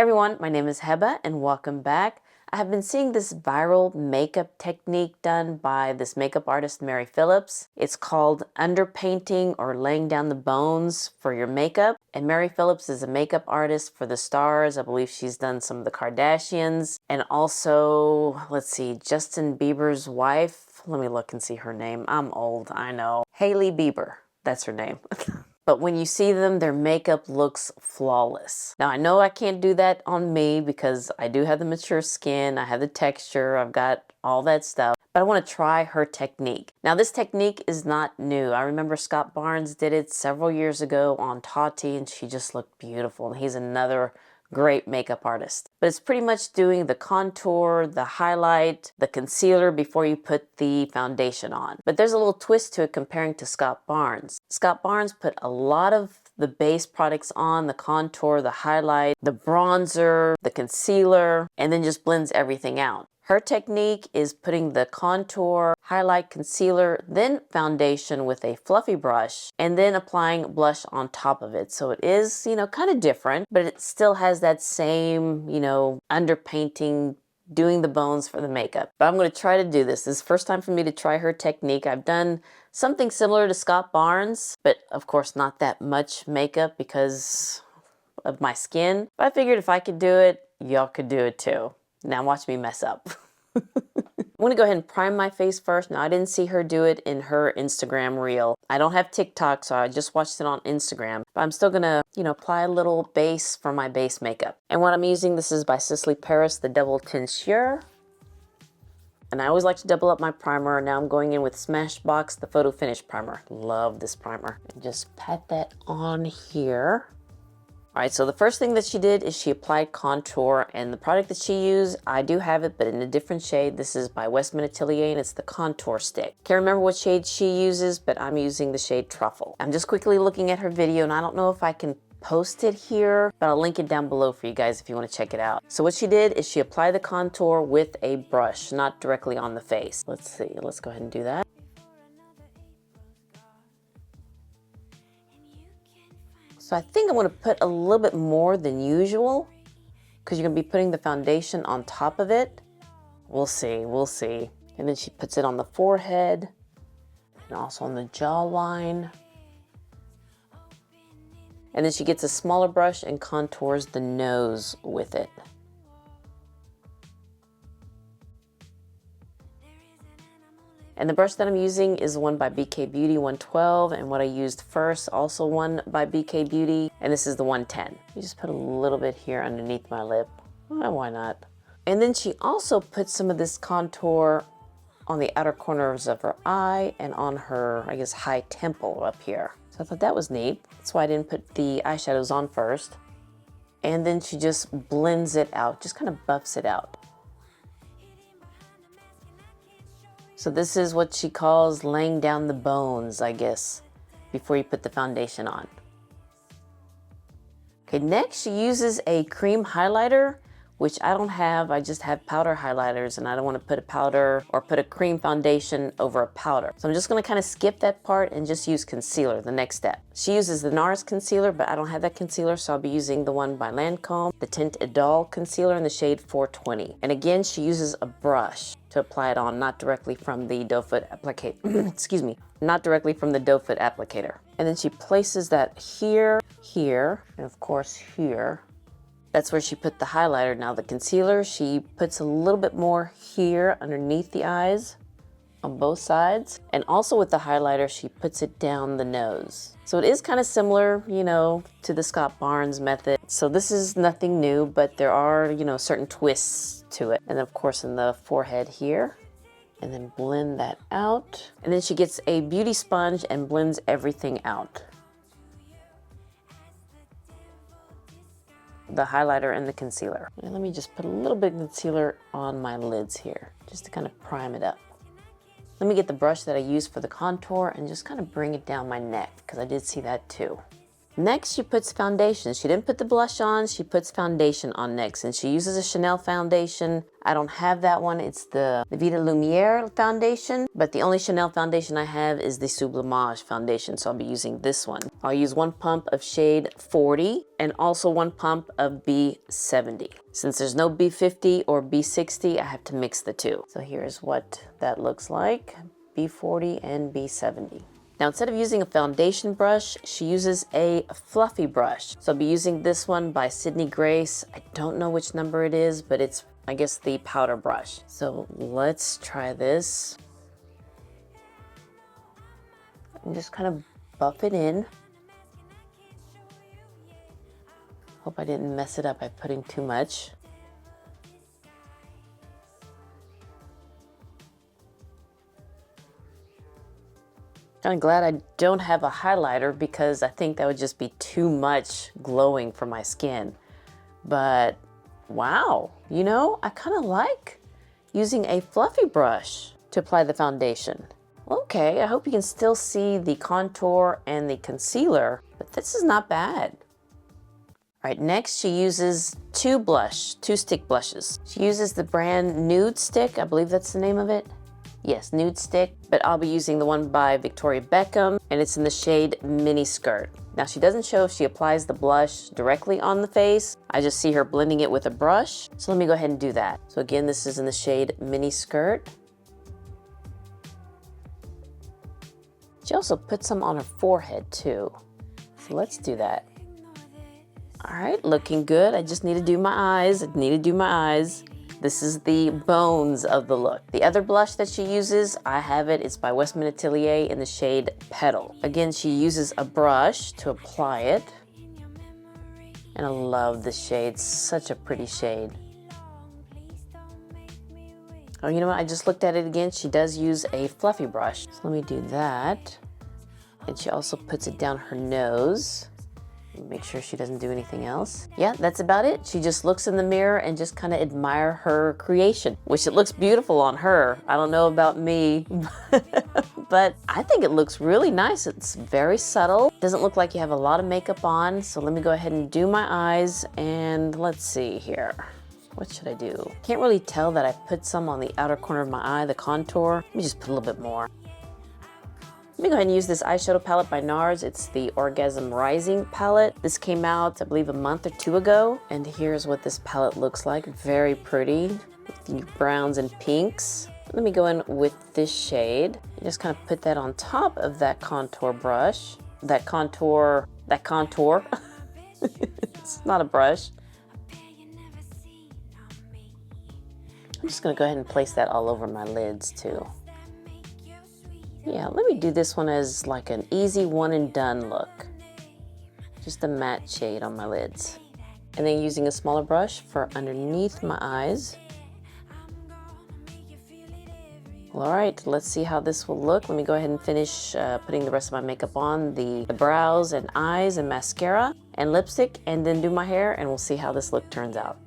Everyone, my name is Heba and welcome back. I have been seeing this viral makeup technique done by this makeup artist, Mary Phillips. It's called underpainting or laying down the bones for your makeup. And Mary Phillips is a makeup artist for the stars. I believe she's done some of the Kardashians and also, let's see, Justin Bieber's wife. Let me look and see her name. I'm old, I know. Hailey Bieber, that's her name. But when you see them, their makeup looks flawless. Now, I know I can't do that on me because I do have the mature skin, I have the texture, I've got all that stuff. But I want to try her technique. Now, this technique is not new. I remember Scott Barnes did it several years ago on Tati, and she just looked beautiful. And he's another great makeup artist. But it's pretty much doing the contour, the highlight, the concealer before you put the foundation on. But there's a little twist to it comparing to Scott Barnes. Scott Barnes put a lot of the base products on, the contour, the highlight, the bronzer, the concealer, and then just blends everything out. Her technique is putting the contour, highlight, concealer, then foundation with a fluffy brush, and then applying blush on top of it. So it is, kind of different, but it still has that same, underpainting, doing the bones for the makeup. But I'm going to try to do this. This is the first time for me to try her technique. I've done something similar to Scott Barnes, but of course not that much makeup because of my skin. But I figured if I could do it, y'all could do it too. Now watch me mess up. I'm gonna go ahead and prime my face first. Now I didn't see her do it in her Instagram reel. I don't have TikTok, so I just watched it on Instagram. But I'm still gonna, apply a little base for my base makeup. And what I'm using, this is by Sisley Paris, the Double Teinture. And I always like to double up my primer. Now I'm going in with Smashbox, the Photo Finish Primer. Love this primer. And just pat that on here. All right, so the first thing that she did is she applied contour, and the product that she used, I do have it, but in a different shade. This is by Westman Atelier, and it's the Contour Stick. Can't remember what shade she uses, but I'm using the shade Truffle. I'm just quickly looking at her video, and I don't know if I can post it here, but I'll link it down below for you guys if you want to check it out. So what she did is she applied the contour with a brush, not directly on the face. Let's see, let's go ahead and do that. So I think I'm going to put a little bit more than usual because you're going to be putting the foundation on top of it. We'll see, we'll see. And then she puts it on the forehead and also on the jawline. And then she gets a smaller brush and contours the nose with it. And the brush that I'm using is one by BK Beauty 112, and what I used first, also one by BK Beauty, and this is the 110. You just put a little bit here underneath my lip. Well, why not? And then she also put some of this contour on the outer corners of her eye and on her, I guess, high temple up here. So I thought that was neat. That's why I didn't put the eyeshadows on first. And then she just blends it out, just kind of buffs it out. So this is what she calls laying down the bones, I guess, before you put the foundation on. Okay, next she uses a cream highlighter, which I don't have. I just have powder highlighters, and I don't want to put a powder or put a cream foundation over a powder. So I'm just going to kind of skip that part and just use concealer, the next step. She uses the NARS concealer, but I don't have that concealer, so I'll be using the one by Lancome, the Tint Idole concealer in the shade 420. And again, she uses a brush to apply it on, not directly from the doe foot applicator. Excuse me, not directly from the doe foot applicator. And then she places that here, here, and of course here. That's where she put the highlighter. Now the concealer, she puts a little bit more here underneath the eyes on both sides. And also with the highlighter, she puts it down the nose. So it is kind of similar, to the Scott Barnes method. So this is nothing new, but there are, certain twists to it. And then of course in the forehead here, and then blend that out. And then she gets a beauty sponge and blends everything out. The highlighter and the concealer. And let me just put a little bit of concealer on my lids here, just to kind of prime it up. Let me get the brush that I used for the contour and just kind of bring it down my neck, because I did see that too. Next, she puts foundation. She didn't put the blush on, she puts foundation on next. And she uses a Chanel foundation. I don't have that one. It's the Vita Lumiere foundation. But the only Chanel foundation I have is the Sublimage foundation. So I'll be using this one. I'll use 1 pump of shade 40 and also 1 pump of B70. Since there's no B50 or B60, I have to mix the two. So here's what that looks like. B40 and B70. Now, instead of using a foundation brush, she uses a fluffy brush. So I'll be using this one by Sydney Grace. I don't know which number it is, but it's, I guess, the powder brush. So let's try this. And just kind of buff it in. Hope I didn't mess it up by putting too much. I'm glad I don't have a highlighter because I think that would just be too much glowing for my skin. But wow, you know, I kind of like using a fluffy brush to apply the foundation. Okay, I hope you can still see the contour and the concealer, but this is not bad. All right, next she uses two stick blushes. She uses the brand Nude Stick, I believe that's the name of it. Yes, Nude Stick, but I'll be using the one by Victoria Beckham, and it's in the shade Mini Skirt. Now, she doesn't show if she applies the blush directly on the face. I just see her blending it with a brush. So let me go ahead and do that. So again, this is in the shade Mini Skirt. She also put some on her forehead too. So let's do that. All right, looking good. I just need to do my eyes. This is the bones of the look. The other blush that she uses, I have it. It's by Westman Atelier in the shade Petal. Again, she uses a brush to apply it. And I love this shade. Such a pretty shade. Oh, you know what? I just looked at it again. She does use a fluffy brush. So let me do that. And she also puts it down her nose. Make sure she doesn't do anything else. Yeah, that's about it. She just looks in the mirror and just kind of admire her creation, which it looks beautiful on her. I don't know about me, but I think it looks really nice. It's very subtle. Doesn't look like you have a lot of makeup on. So let me go ahead and do my eyes and let's see here. What should I do? Can't really tell that I put some on the outer corner of my eye, the contour. Let me just put a little bit more. Let me go ahead and use this eyeshadow palette by NARS. It's the Orgasm Rising palette. This came out, I believe, a month or two ago. And here's what this palette looks like. Very pretty, with the browns and pinks. Let me go in with this shade. And just kind of put that on top of that contour brush. That contour. It's not a brush. I'm just gonna go ahead and place that all over my lids too. Yeah, let me do this one as like an easy one and done look. Just a matte shade on my lids. And then using a smaller brush for underneath my eyes. Well, all right, let's see how this will look. Let me go ahead and finish putting the rest of my makeup on, the brows and eyes and mascara and lipstick, and then do my hair, and we'll see how this look turns out.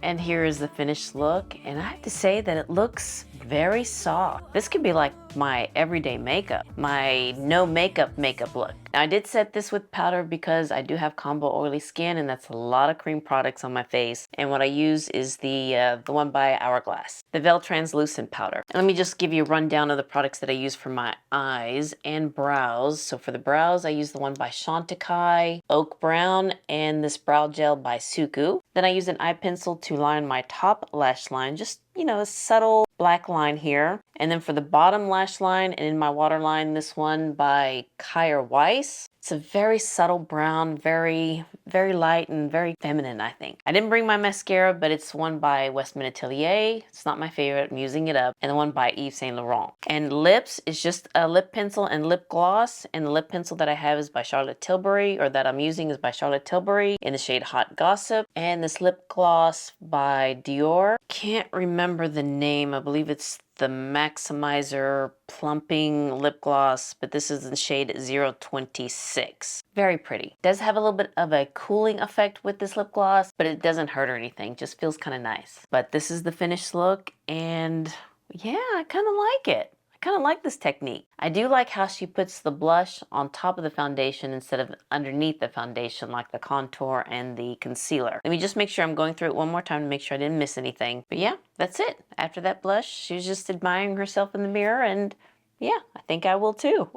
And here is the finished look, and I have to say that it looks very soft. This could be like my everyday makeup, my no makeup look. Now I did set this with powder because I do have combo oily skin, and that's a lot of cream products on my face. And what I use is the one by Hourglass, the Veil Translucent powder. And let me just give you a rundown of the products that I use for my eyes and brows. So for the brows, I use the one by Chantecaille, Oak Brown, and this brow gel by Suku. Then I use an eye pencil to line my top lash line, just, you know, a subtle black line here. And then for the bottom lash line and in my waterline, this one by Kyer Weiss. It's a very subtle brown, very light and very feminine, I think. I didn't bring my mascara, but it's one by Westman Atelier. It's not my favorite, I'm using it up. And the one by Yves Saint Laurent. And lips is just a lip pencil and lip gloss. And the lip pencil that I have is by Charlotte Tilbury, or that I'm using is by Charlotte Tilbury in the shade Hot Gossip. And this lip gloss by Dior. Can't remember the name, I believe it's the Maximizer Plumping Lip Gloss, but this is in shade 026. Very pretty. Does have a little bit of a cooling effect with this lip gloss, but it doesn't hurt or anything. Just feels kind of nice. But this is the finished look, and yeah, I kind of like it. kind of like this technique. I do like how she puts the blush on top of the foundation instead of underneath the foundation like the contour and the concealer. Let me just make sure I'm going through it one more time to make sure I didn't miss anything. But yeah, that's it. After that blush, she was just admiring herself in the mirror, and yeah, I think I will too.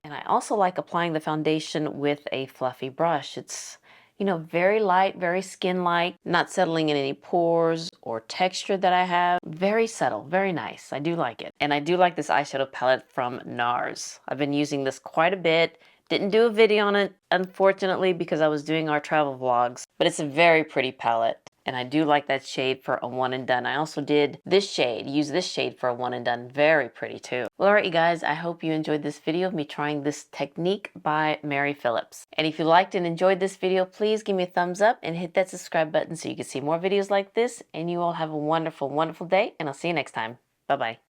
And I also like applying the foundation with a fluffy brush. It's, you know, very light, very skin-like, not settling in any pores or texture that I have. Very subtle, very nice. I do like it. And I do like this eyeshadow palette from NARS. I've been using this quite a bit. Didn't do a video on it, unfortunately, because I was doing our travel vlogs, but it's a very pretty palette. And I do like that shade for a one and done. I also did this shade, use this shade for a one and done. Very pretty too. Well, alright you guys, I hope you enjoyed this video of me trying this technique by Mary Phillips. And if you liked and enjoyed this video, please give me a thumbs up and hit that subscribe button so you can see more videos like this. And you all have a wonderful, wonderful day, and I'll see you next time. Bye-bye.